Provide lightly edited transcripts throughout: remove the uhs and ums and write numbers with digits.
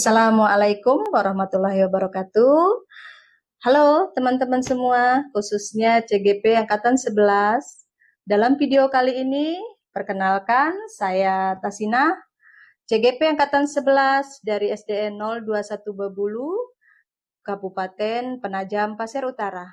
Assalamualaikum warahmatullahi wabarakatuh. Halo teman-teman semua, khususnya CGP Angkatan 11. Dalam video kali ini, perkenalkan saya Tasina, CGP Angkatan 11 dari SDN 021 Babulu, Kabupaten Penajam Pasir Utara.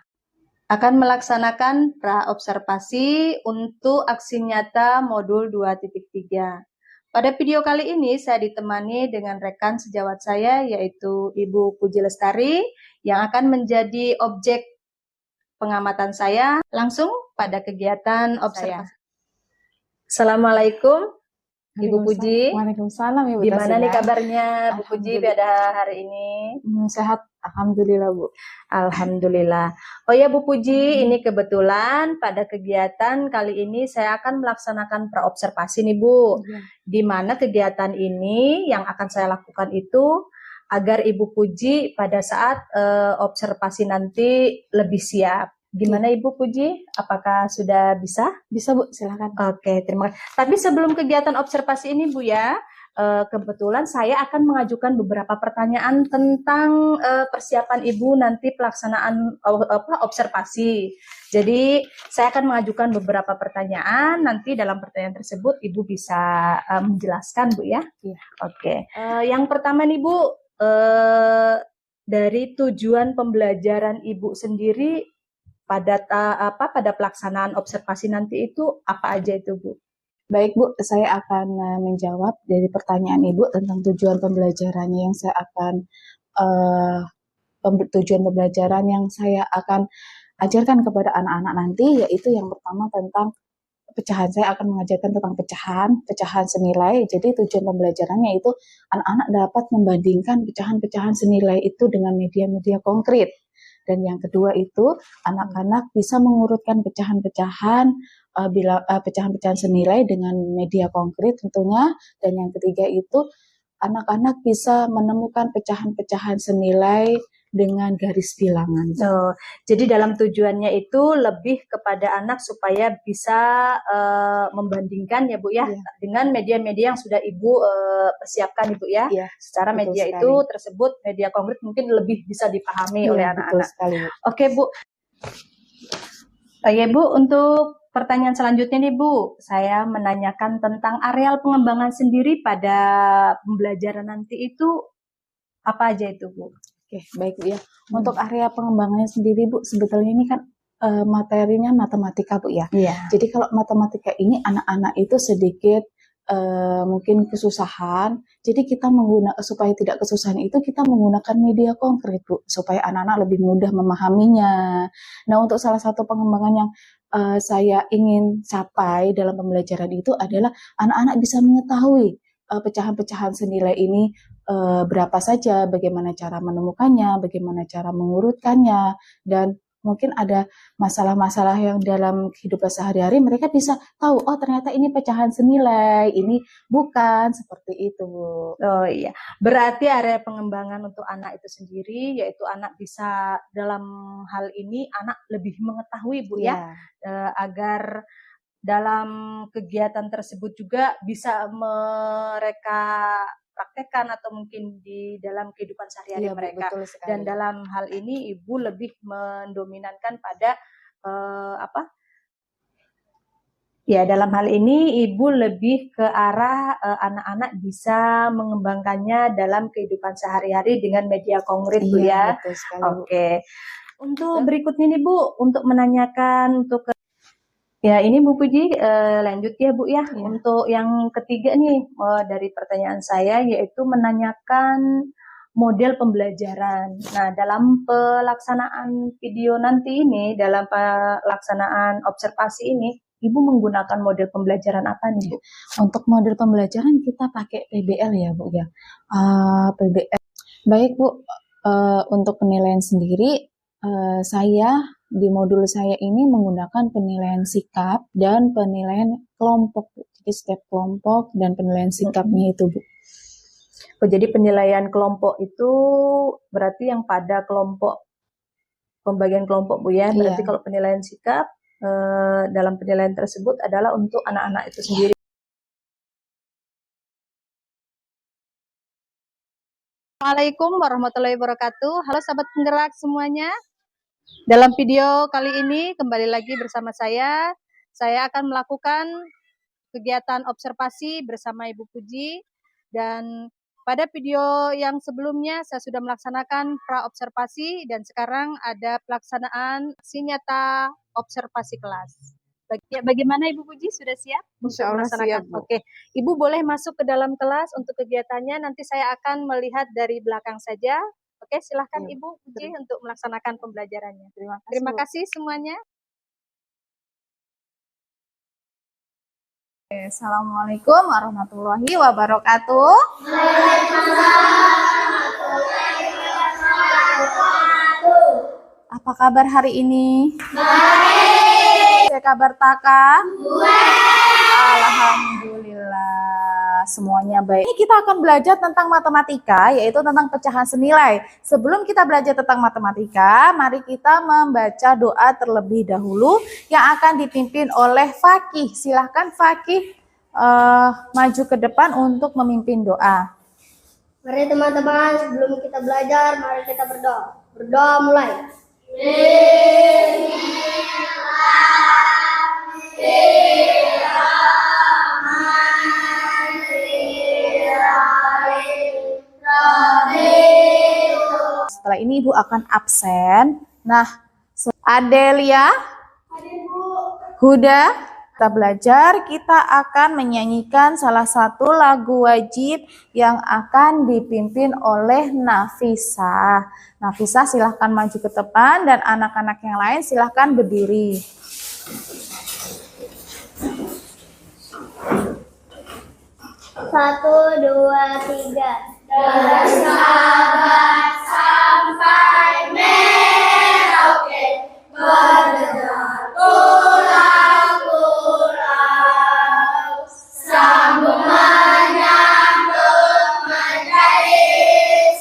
Akan melaksanakan pra-observasi untuk aksi nyata modul 2.3. Pada video kali ini saya ditemani dengan rekan sejawat saya yaitu Ibu Puji Lestari yang akan menjadi objek pengamatan saya langsung pada kegiatan observasi. Assalamualaikum Ibu Puji. Waalaikumsalam Ibu. Gimana nih kabarnya Bu Puji pada hari ini? Sehat, alhamdulillah Bu. Alhamdulillah. Oh ya Bu Puji, ini kebetulan pada kegiatan kali ini saya akan melaksanakan praobservasi nih Bu. Di mana kegiatan ini yang akan saya lakukan itu agar Ibu Puji pada saat observasi nanti lebih siap. Gimana Ibu Puji? Apakah sudah bisa? Bisa Bu, silakan. Oke, terima kasih. Tapi sebelum kegiatan observasi ini Bu ya, kebetulan saya akan mengajukan beberapa pertanyaan tentang persiapan Ibu nanti pelaksanaan observasi. Jadi saya akan mengajukan beberapa pertanyaan, nanti dalam pertanyaan tersebut Ibu bisa menjelaskan Bu ya. Iya. Oke. Yang pertama nih Bu, dari tujuan pembelajaran Ibu sendiri pada pelaksanaan observasi nanti itu apa aja itu Bu? Baik Bu, saya akan menjawab dari pertanyaan Ibu tentang tujuan pembelajarannya yang saya akan tujuan pembelajaran yang saya akan ajarkan kepada anak-anak nanti, yaitu yang pertama tentang pecahan. Saya akan mengajarkan tentang pecahan senilai. Jadi tujuan pembelajarannya itu anak-anak dapat membandingkan pecahan-pecahan senilai itu dengan media-media konkret. Dan yang kedua itu anak-anak bisa mengurutkan pecahan-pecahan pecahan-pecahan senilai dengan media konkret tentunya. Dan yang ketiga itu anak-anak bisa menemukan pecahan-pecahan senilai dengan garis bilangan. Jadi dalam tujuannya itu lebih kepada anak supaya bisa membandingkan ya Bu ya, dengan media-media yang sudah Ibu persiapkan Ibu ya. Secara media sekali. Itu tersebut media konkret mungkin lebih bisa dipahami oleh anak-anak. Oke Bu. Ya Bu, untuk pertanyaan selanjutnya nih Bu, saya menanyakan tentang areal pengembangan sendiri pada pembelajaran nanti itu apa aja itu Bu? Oke, baik Bu ya. Untuk area pengembangannya sendiri Bu, sebetulnya ini kan materinya matematika Bu ya. Jadi kalau matematika ini anak-anak itu sedikit mungkin kesusahan. Jadi kita supaya tidak kesusahan itu kita menggunakan media konkret Bu, supaya anak-anak lebih mudah memahaminya. Nah, untuk salah satu pengembangan yang saya ingin capai dalam pembelajaran itu adalah anak-anak bisa mengetahui pecahan-pecahan senilai ini berapa saja, bagaimana cara menemukannya, bagaimana cara mengurutkannya, dan mungkin ada masalah-masalah yang dalam kehidupan sehari-hari mereka bisa tahu, oh ternyata ini pecahan senilai, ini bukan, seperti itu Bu. Oh iya, berarti area pengembangan untuk anak itu sendiri, yaitu anak bisa dalam hal ini anak lebih mengetahui Bu ya, agar dalam kegiatan tersebut juga bisa mereka praktekkan atau mungkin di dalam kehidupan sehari-hari mereka. Dan dalam hal ini Ibu lebih mendominankan pada Ya, dalam hal ini Ibu lebih ke arah anak-anak bisa mengembangkannya dalam kehidupan sehari-hari dengan media konkret Bu ya. Oke. Untuk berikutnya nih Bu, untuk menanyakan ya ini Bu Puji, lanjut ya Bu ya. Untuk yang ketiga nih dari pertanyaan saya yaitu menanyakan model pembelajaran. Nah, dalam pelaksanaan video nanti ini, dalam pelaksanaan observasi ini, Ibu menggunakan model pembelajaran apa nih Bu? Untuk model pembelajaran kita pakai PBL ya Bu ya. PBL. Baik Bu, untuk penilaian sendiri saya di modul saya ini menggunakan penilaian sikap dan penilaian kelompok. Jadi setiap kelompok dan penilaian sikapnya itu Bu. Oh, jadi penilaian kelompok itu berarti yang pada kelompok, pembagian kelompok Bu ya. Berarti kalau penilaian sikap dalam penilaian tersebut adalah untuk anak-anak itu sendiri. Assalamualaikum warahmatullahi wabarakatuh. Halo sahabat penggerak semuanya. Dalam video kali ini kembali lagi bersama saya. Saya akan melakukan kegiatan observasi bersama Ibu Puji. Dan pada video yang sebelumnya saya sudah melaksanakan pra-observasi dan sekarang ada pelaksanaan aksi nyata observasi kelas. Bagaimana Ibu Puji, sudah siap untuk Insya Allah melaksanakan? siap, Bu. Oke, Ibu boleh masuk ke dalam kelas untuk kegiatannya. Nanti saya akan melihat dari belakang saja. Oke, silahkan Iya, Ibu Puji untuk melaksanakan pembelajarannya. Terima Kasih semuanya. Assalamualaikum warahmatullahi wabarakatuh. Apa kabar hari ini? Baik. Apa kabar Taka? Alhamdulillah, semuanya baik. Ini kita akan belajar tentang matematika, yaitu tentang pecahan senilai. Sebelum kita belajar tentang matematika, mari kita membaca doa terlebih dahulu yang akan dipimpin oleh Fakih. Silahkan Fakih maju ke depan untuk memimpin doa. Mari teman-teman, sebelum kita belajar, mari kita berdoa. Berdoa mulai. Setelah ini Ibu akan absen. Nah, Adelia, Huda, kita belajar, kita akan menyanyikan salah satu lagu wajib yang akan dipimpin oleh Nafisa. Nafisa silahkan maju ke depan dan anak-anak yang lain silahkan berdiri. Satu, dua, tiga. Bersahabat sampai Merauke, berdengar pulau-pulau, sambung menyambut menjadi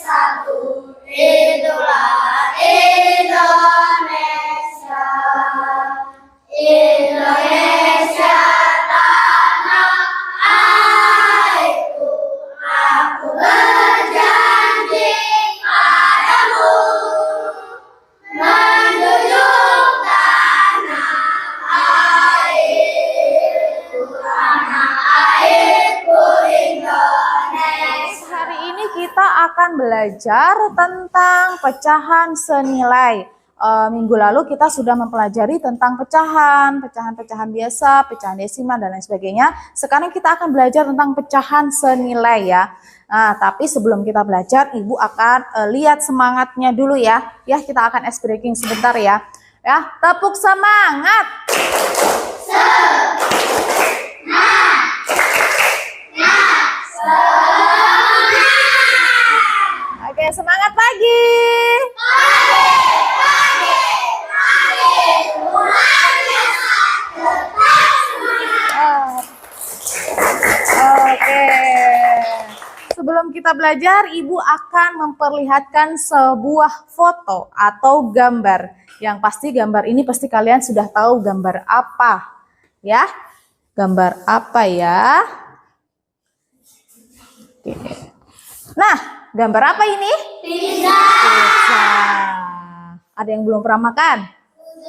satu. Itulah Indonesia, Indonesia tanah airku. Aku berjanji padamu, menjunjung tanah airku Indonesia. Hari ini kita akan belajar tentang pecahan senilai. Minggu lalu kita sudah mempelajari tentang pecahan biasa, pecahan desimal dan lain sebagainya. Sekarang kita akan belajar tentang pecahan senilai ya. Nah, tapi sebelum kita belajar, Ibu akan lihat semangatnya dulu ya. Ya, kita akan ice breaking sebentar ya. Ya, tepuk semangat. Oke, semangat lagi. Oke. Sebelum kita belajar, Ibu akan memperlihatkan sebuah foto atau gambar. Yang pasti gambar ini pasti kalian sudah tahu gambar apa. Ya? Gambar apa ya? Oke. Nah, gambar apa ini? Pizza. Ada yang belum pernah makan?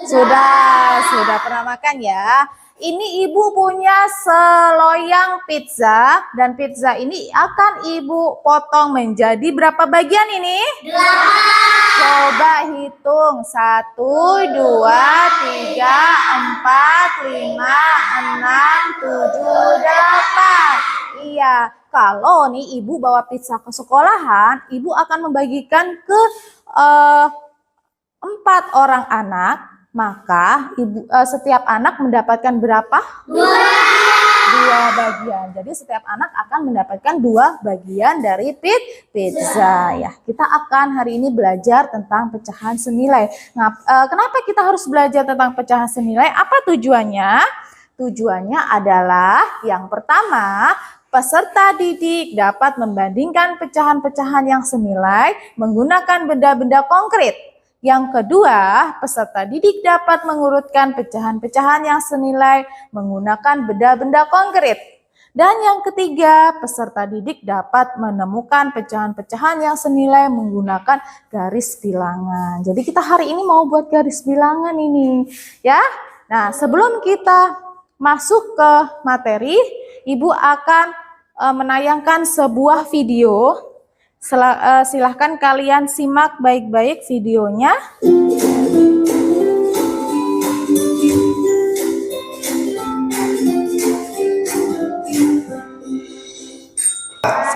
Sudah pernah makan ya. Ini Ibu punya seloyang pizza dan pizza ini akan Ibu potong menjadi berapa bagian ini? 8. Coba hitung. 1, 2, 3, 4, 5, 6, 7, 8. Iya, kalau nih Ibu bawa pizza ke sekolahan, Ibu akan membagikan ke 4 orang anak, maka setiap anak mendapatkan berapa? 2 bagian. Jadi setiap anak akan mendapatkan 2 bagian dari pizza ya. Kita akan hari ini belajar tentang pecahan senilai. Nah, kenapa kita harus belajar tentang pecahan senilai? Apa tujuannya? Tujuannya adalah yang pertama, peserta didik dapat membandingkan pecahan-pecahan yang senilai menggunakan benda-benda konkret. Yang kedua, peserta didik dapat mengurutkan pecahan-pecahan yang senilai menggunakan benda-benda konkret. Dan yang ketiga, peserta didik dapat menemukan pecahan-pecahan yang senilai menggunakan garis bilangan. Jadi kita hari ini mau buat garis bilangan ini, ya. Nah, sebelum kita masuk ke materi, Ibu akan menayangkan sebuah video. Silahkan kalian simak baik-baik videonya.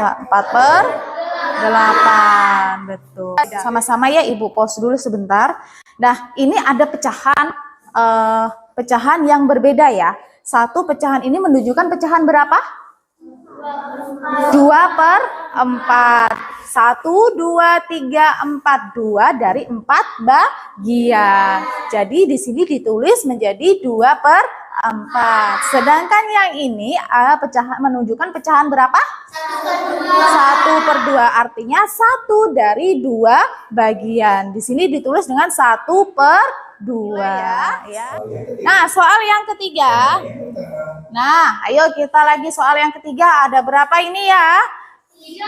Empat per 8, betul. Sama-sama ya, Ibu pause dulu sebentar. Nah, ini ada pecahan yang berbeda ya. Satu pecahan ini menunjukkan pecahan berapa? 2 per 4. 1, 2, 3, 4. 2 dari 4 bagian. Jadi di sini ditulis menjadi 2 per 4. Sedangkan yang ini pecahan menunjukkan pecahan berapa? 1 per 2. Artinya 1 dari 2 bagian. Di sini ditulis dengan 1 per 2. Ya. Nah, soal yang ketiga. Nah, ayo kita lagi soal yang ketiga. Ada berapa ini ya? 3.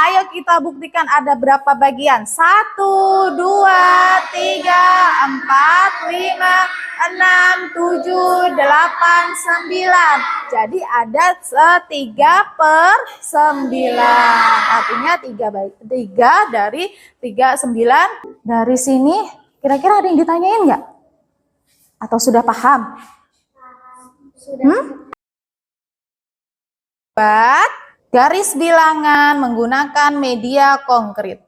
Ayo kita buktikan ada berapa bagian. 1, 2, 3, 4, 5, 6, 7, 8, 9. Jadi ada 3 per 9. Artinya 3 dari 3, 9. Dari sini kira-kira ada yang ditanyain nggak? Atau sudah paham? Sudah. Buat garis bilangan menggunakan media konkret.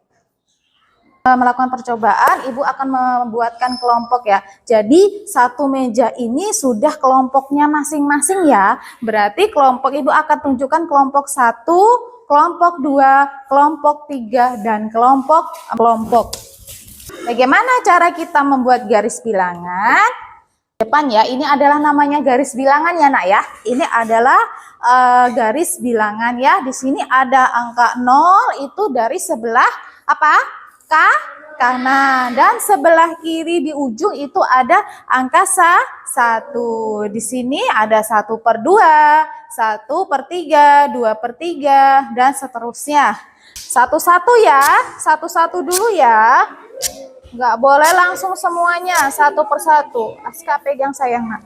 Melakukan percobaan, Ibu akan membuatkan kelompok ya. Jadi satu meja ini sudah kelompoknya masing-masing ya. Berarti kelompok Ibu akan tunjukkan kelompok 1, kelompok 2, kelompok 3, dan kelompok. Bagaimana cara kita membuat garis bilangan? Depan ya, ini adalah namanya garis bilangan ya nak ya. Ini adalah garis bilangan ya. Di sini ada angka 0 itu dari sebelah apa? Kanan. Dan sebelah kiri di ujung itu ada angka 1. Di sini ada 1 per 2, 1 per 3, 2 per 3, dan seterusnya. Satu-satu ya, satu-satu dulu ya. Nggak boleh langsung semuanya, satu persatu. Aska pegang sayang nak.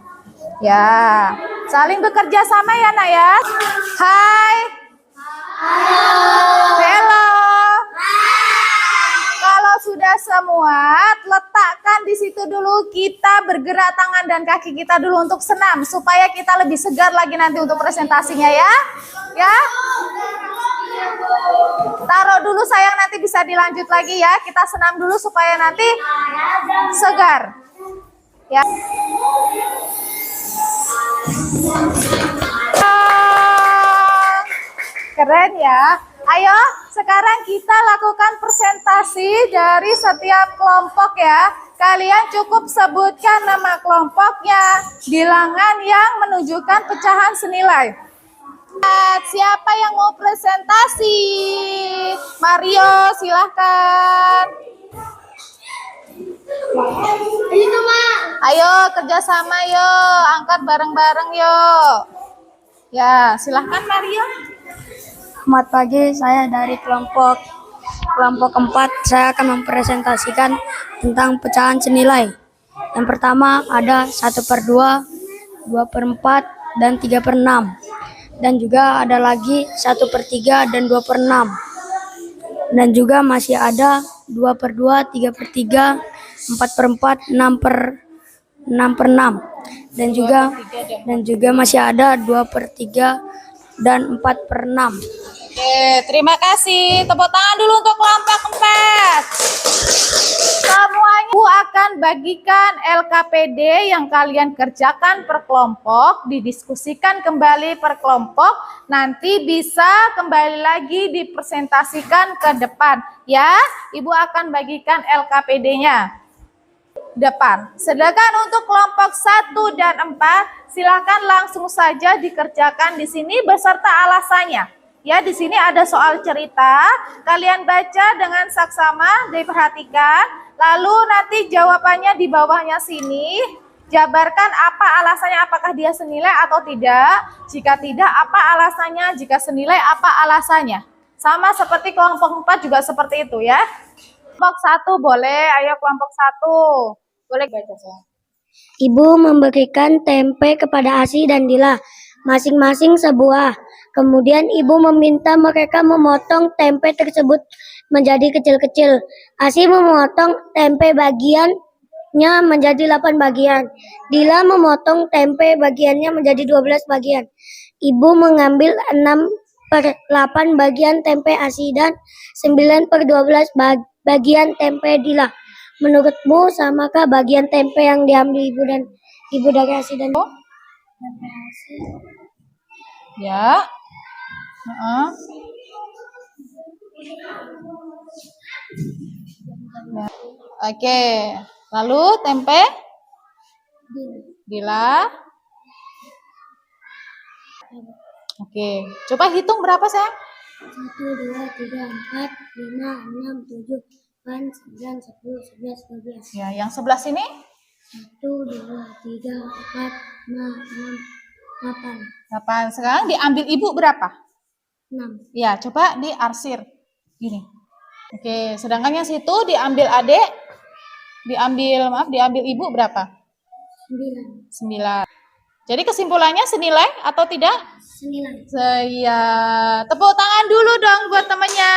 Ya, saling bekerja sama ya nak ya. Hai. Hello. Kalau sudah semua, letakkan di situ dulu. Kita bergerak tangan dan kaki kita dulu untuk senam supaya kita lebih segar lagi nanti untuk presentasinya ya. Ya. Taruh dulu sayang, nanti bisa dilanjut lagi ya. Kita senam dulu supaya nanti segar. Ya. Keren ya. Ayo, sekarang kita lakukan presentasi dari setiap kelompok ya. Kalian cukup sebutkan nama kelompoknya, bilangan yang menunjukkan pecahan senilai. Siapa yang mau presentasi? Mario, silahkan. Ayo kerjasama yuk, angkat bareng-bareng yuk. Ya, silahkan Mario. Selamat pagi, saya dari kelompok 4. Saya akan mempresentasikan tentang pecahan senilai. Yang pertama ada 1 per 2, 2 per 4, dan 3 per 6. Dan juga ada lagi 1 per 3 dan 2 per 6. Dan juga masih ada 2 per 2, 3 per 3, 4 per 4, 6 per 6. Dan juga masih ada 2 per 3 dan 4 per 6. Oke, terima kasih. Tepuk tangan dulu untuk kelompok 4. Semuanya akan bagikan LKPD yang kalian kerjakan per kelompok, didiskusikan kembali per kelompok, nanti bisa kembali lagi dipresentasikan ke depan. Ya, Ibu akan bagikan LKPD-nya depan. Sedangkan untuk kelompok 1 dan 4, silakan langsung saja dikerjakan di sini beserta alasannya. Ya, di sini ada soal cerita, kalian baca dengan saksama, diperhatikan, lalu nanti jawabannya di bawahnya sini, Jabarkan apa alasannya, apakah dia senilai atau tidak. Jika tidak, apa alasannya. Jika senilai, apa alasannya. Sama seperti kelompok 4 juga seperti itu ya. Kelompok 1 boleh, ayo kelompok 1. Boleh baca saya. Ibu memberikan tempe kepada Asi dan Dila, masing-masing sebuah. Kemudian ibu meminta mereka memotong tempe tersebut menjadi kecil-kecil. Asi memotong tempe bagiannya menjadi 8 bagian. Dila memotong tempe bagiannya menjadi 12 bagian. Ibu mengambil 6/8 bagian tempe Asi dan 9/12 bagian tempe Dila. Menurutmu samakah bagian tempe yang diambil ibu dari Asi dan tempe Asi? Ya. Oke. Lalu tempe Dila. Oke. Coba hitung berapa sayang? 1, 2, 3, 4, 5, 6, 7, 8, 9, 10, 11, 12. Ya, yang sebelah sini? 1, 2, 3, 4, 5, 6, 8. 8. Sekarang diambil ibu berapa? 6. Ya, coba diarsir. Gini. Oke, sedangkan yang situ diambil adik, diambil ibu berapa? 9. 9. Jadi kesimpulannya senilai atau tidak? Senilai. Saya tepuk tangan dulu dong buat temannya.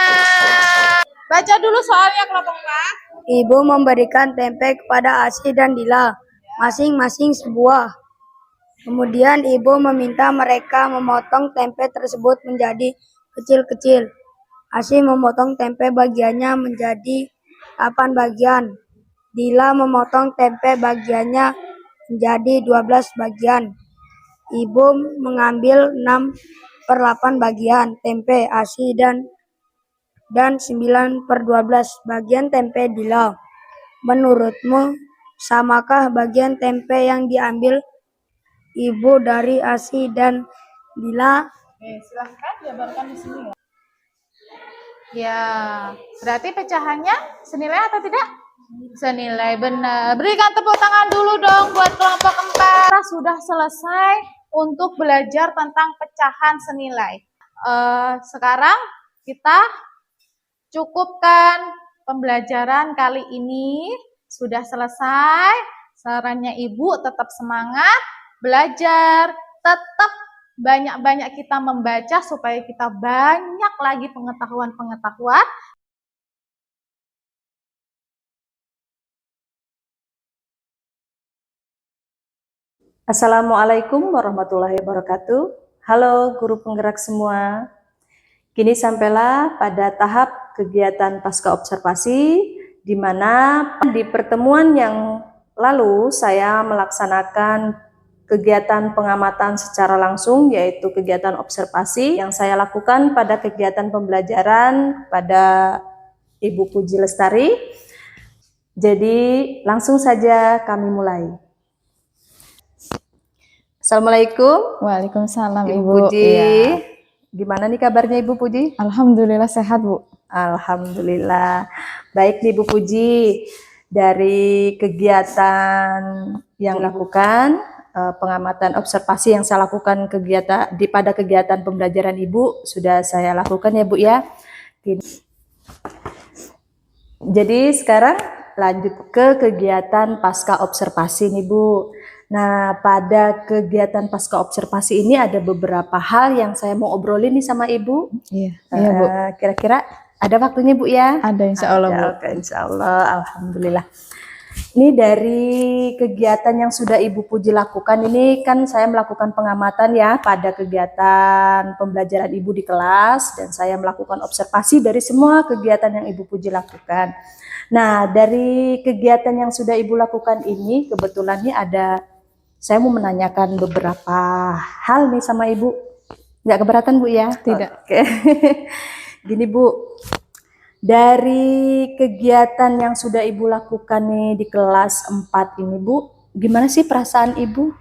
Baca dulu soalnya kelompok 4. Ibu memberikan tempe kepada Asi dan Dila, masing-masing sebuah. Kemudian ibu meminta mereka memotong tempe tersebut menjadi kecil-kecil. Asi memotong tempe bagiannya menjadi 8 bagian. Dila memotong tempe bagiannya menjadi 12 bagian. Ibu mengambil 6/8 bagian tempe Asi dan 9/12 bagian tempe Dila. Menurutmu, samakah bagian tempe yang diambil ibu dari Asi dan Dila? Oke, silahkan jabarkan di sini ya. Ya, berarti pecahannya senilai atau tidak? Senilai, benar. Berikan tepuk tangan dulu dong buat kelompok 4. Kita sudah selesai untuk belajar tentang pecahan senilai. Sekarang kita cukupkan pembelajaran kali ini. Sudah selesai. Sarannya ibu tetap semangat belajar, tetap banyak-banyak kita membaca supaya kita banyak lagi pengetahuan-pengetahuan. Assalamualaikum warahmatullahi wabarakatuh. Halo guru penggerak semua. Kini sampailah pada tahap kegiatan pasca observasi, di mana di pertemuan yang lalu saya melaksanakan kegiatan pengamatan secara langsung, yaitu kegiatan observasi yang saya lakukan pada kegiatan pembelajaran pada Ibu Puji Lestari. Jadi langsung saja kami mulai. Assalamualaikum. Waalaikumsalam Ibu Ibu. Puji. Iya. Gimana nih kabarnya Ibu Puji? Alhamdulillah sehat Bu. Alhamdulillah. Baik nih Ibu Puji, dari kegiatan yang dilakukan, pengamatan observasi yang saya lakukan pada kegiatan pembelajaran Ibu sudah saya lakukan ya Bu ya. Jadi sekarang lanjut ke kegiatan pasca observasi nih Bu. Nah, pada kegiatan pasca observasi ini ada beberapa hal yang saya mau obrolin nih sama Ibu. Iya, iya Bu. Kira-kira ada waktunya Bu ya? Ada insya Allah Bu. Oke, insya Allah, alhamdulillah. Ini dari kegiatan yang sudah Ibu Puji lakukan ini kan saya melakukan pengamatan ya pada kegiatan pembelajaran Ibu di kelas, dan saya melakukan observasi dari semua kegiatan yang Ibu Puji lakukan. Nah, dari kegiatan yang sudah Ibu lakukan ini kebetulan nih saya mau menanyakan beberapa hal nih sama Ibu. Nggak keberatan Bu ya? Tidak. Oke. Gini Bu, dari kegiatan yang sudah Ibu lakukan nih di kelas 4 ini Bu, gimana sih perasaan Ibu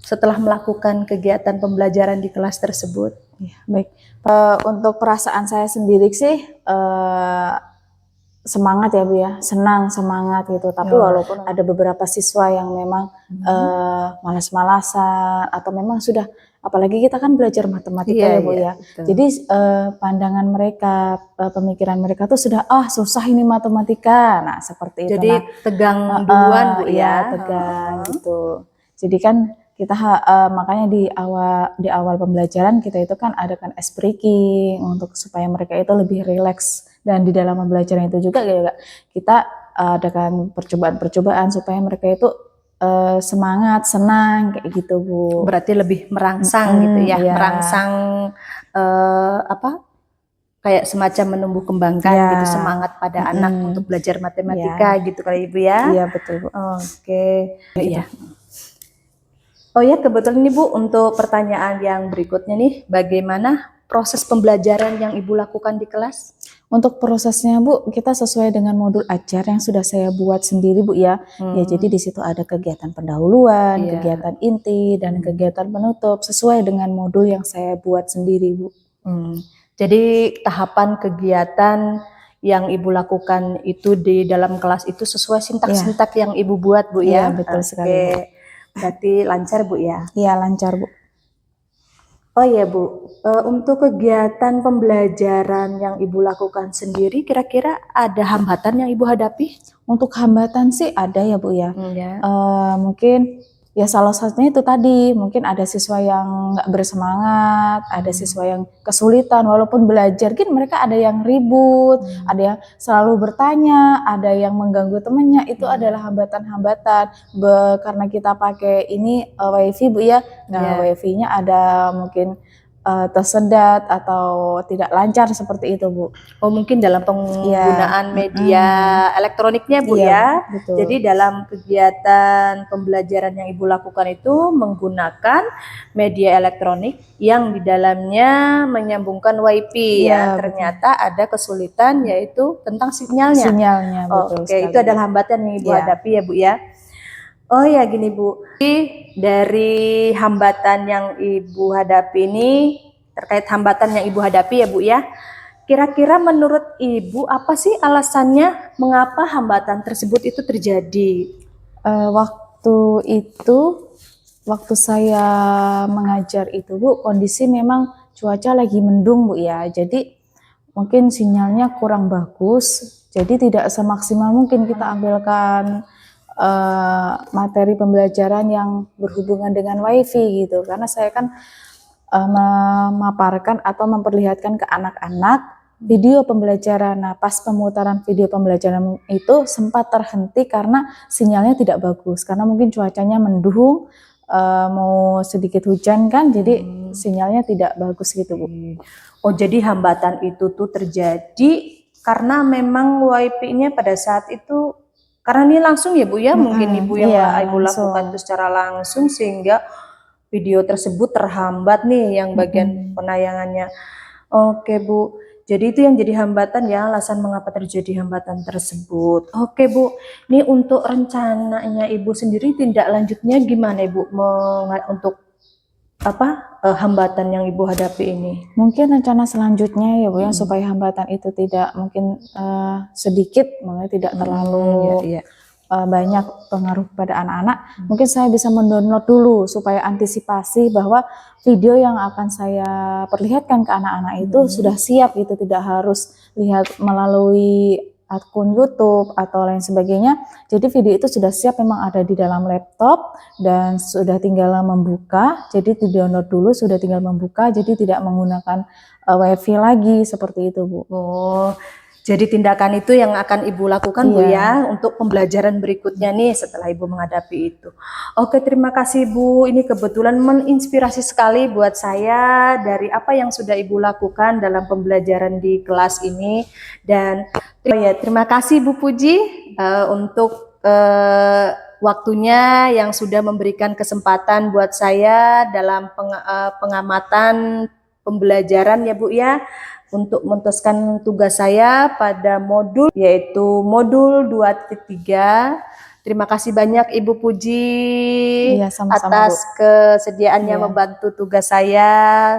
setelah melakukan kegiatan pembelajaran di kelas tersebut? Ya, baik. Untuk perasaan saya sendiri sih semangat ya Bu ya, senang, semangat gitu. Tapi walaupun ada beberapa siswa yang memang malas-malasan atau memang sudah, apalagi kita kan belajar matematika ya Bu ya. betul. Jadi pandangan mereka, pemikiran mereka tuh sudah susah ini matematika. Nah seperti itu. Jadi Nah, tegang duluan Bu iya, ya. tegang gitu. Jadi kan kita makanya di awal pembelajaran kita itu kan adakan ice breaking untuk supaya mereka itu lebih rileks, dan di dalam pembelajaran itu juga kita adakan percobaan-percobaan supaya mereka itu semangat, senang kayak gitu Bu. Berarti lebih merangsang gitu ya, iya. merangsang apa? Kayak semacam menumbuh kembangkan Iya. gitu semangat pada anak untuk belajar matematika gitu kali Ibu ya. Iya betul Bu. Oke. Iya. Oh ya, kebetulan nih Bu, untuk pertanyaan yang berikutnya nih, bagaimana proses pembelajaran yang Ibu lakukan di kelas? Untuk prosesnya Bu, kita sesuai dengan modul ajar yang sudah saya buat sendiri Bu ya. Ya jadi di situ ada kegiatan pendahuluan, kegiatan inti, dan kegiatan penutup sesuai dengan modul yang saya buat sendiri Bu. Jadi tahapan kegiatan yang Ibu lakukan itu di dalam kelas itu sesuai sintak-sintak yang Ibu buat Bu ya? Iya betul sekali Bu. Berarti lancar Bu ya? Iya lancar Bu. Oh ya Bu, untuk kegiatan pembelajaran yang Ibu lakukan sendiri, kira-kira ada hambatan yang Ibu hadapi? Untuk hambatan sih ada ya Bu ya. Ya. Mungkin ya salah satunya itu tadi, mungkin ada siswa yang nggak bersemangat, ada siswa yang kesulitan walaupun belajar, kan mereka ada yang ribut, ada yang selalu bertanya, ada yang mengganggu temannya, itu adalah hambatan-hambatan. Karena kita pakai ini wifi Bu ya, nah wifi-nya ada mungkin tersendat atau tidak lancar seperti itu Bu. Oh mungkin dalam penggunaan media elektroniknya Bu ya. Betul. Jadi dalam kegiatan pembelajaran yang Ibu lakukan itu menggunakan media elektronik yang di dalamnya menyambungkan wifi ya. Ternyata ada kesulitan yaitu tentang sinyalnya. Betul. Oke, itu adalah hambatan yang Ibu hadapi ya Bu ya. Oh ya gini Bu, dari hambatan yang Ibu hadapi ini, terkait hambatan yang Ibu hadapi ya Bu ya, kira-kira menurut Ibu apa sih alasannya mengapa hambatan tersebut itu terjadi? Waktu saya mengajar itu Bu, kondisi memang cuaca lagi mendung Bu ya, jadi mungkin sinyalnya kurang bagus, jadi tidak semaksimal mungkin kita ambilkan materi pembelajaran yang berhubungan dengan wifi gitu, karena saya kan memaparkan atau memperlihatkan ke anak-anak video pembelajaran. Nah pas pemutaran video pembelajaran itu sempat terhenti karena sinyalnya tidak bagus, karena mungkin cuacanya mendung, mau sedikit hujan kan, jadi sinyalnya tidak bagus gitu Bu. Oh jadi hambatan itu tuh terjadi karena memang wifi-nya pada saat itu, karena ini langsung ya Bu ya, mungkin Ibu yang Ibu lakukan itu secara langsung sehingga video tersebut terhambat nih yang bagian penayangannya. Oke Bu, jadi itu yang jadi hambatan ya, alasan mengapa terjadi hambatan tersebut. Oke Bu, ini untuk rencananya Ibu sendiri tindak lanjutnya gimana Ibu untuk hambatan yang Ibu hadapi ini? Mungkin rencana selanjutnya ya Bu ya, supaya hambatan itu tidak mungkin sedikit, makanya tidak terlalu banyak pengaruh pada anak-anak, mungkin saya bisa mendownload dulu supaya antisipasi bahwa video yang akan saya perlihatkan ke anak-anak itu sudah siap gitu, tidak harus lihat melalui akun YouTube atau lain sebagainya. Jadi video itu sudah siap, memang ada di dalam laptop dan sudah tinggal membuka. Jadi di download dulu, sudah tinggal membuka. Jadi tidak menggunakan wifi lagi seperti itu Bu. Oh, jadi tindakan itu yang akan Ibu lakukan Bu ya untuk pembelajaran berikutnya nih setelah Ibu menghadapi itu. Oke, terima kasih Bu. Ini kebetulan menginspirasi sekali buat saya dari apa yang sudah Ibu lakukan dalam pembelajaran di kelas ini. Dan terima kasih Bu Puji untuk waktunya yang sudah memberikan kesempatan buat saya dalam pengamatan pembelajaran ya Bu ya, untuk menuntaskan tugas saya pada modul yaitu modul 2.3. Terima kasih banyak Ibu Puji sama-sama, atas Bu. kesediaannya membantu tugas saya.